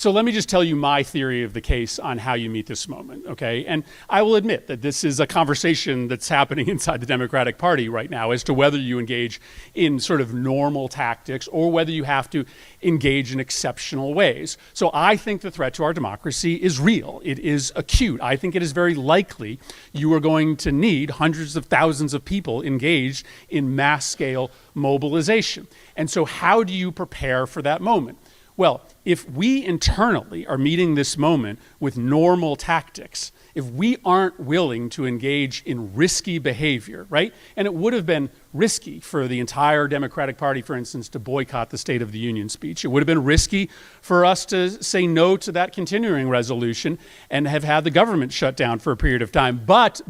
So let me just tell you my theory of the case on how you meet this moment, okay? And I will admit that this is a conversation that's happening inside the Democratic Party right now as to whether you engage in sort of normal tactics or whether you have to engage in exceptional ways. So I think the threat to our democracy is real. It is acute. I think it is very likely you are going to need hundreds of thousands of people engaged in mass-scale mobilization. And so how do you prepare for that moment? Well, if we internally are meeting this moment with normal tactics, if we aren't willing to engage in risky behavior, right? And it would have been risky for the entire Democratic Party, for instance, to boycott the State of the Union speech. It would have been risky for us to say no to that continuing resolution and have had the government shut down for a period of time. But,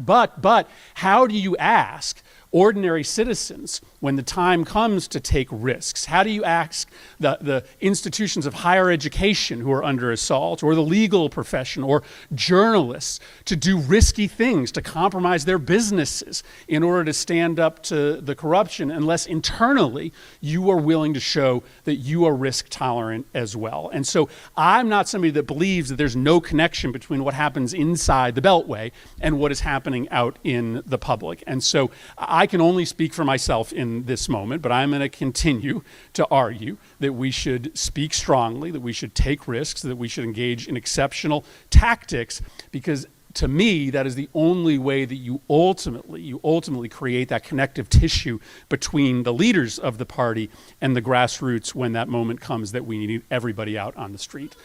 how do you ask ordinary citizens when the time comes to take risks? How do you ask the institutions of higher education who are under assault, or the legal profession, or journalists to do risky things, to compromise their businesses in order to stand up to the corruption, unless internally you are willing to show that you are risk tolerant as well? And so I'm not somebody that believes that there's no connection between what happens inside the Beltway and what is happening out in the public. And so I can only speak for myself in this moment, but I'm going to continue to argue that we should speak strongly, that we should take risks, that we should engage in exceptional tactics, because to me, that is the only way that you ultimately create that connective tissue between the leaders of the party and the grassroots when that moment comes that we need everybody out on the street.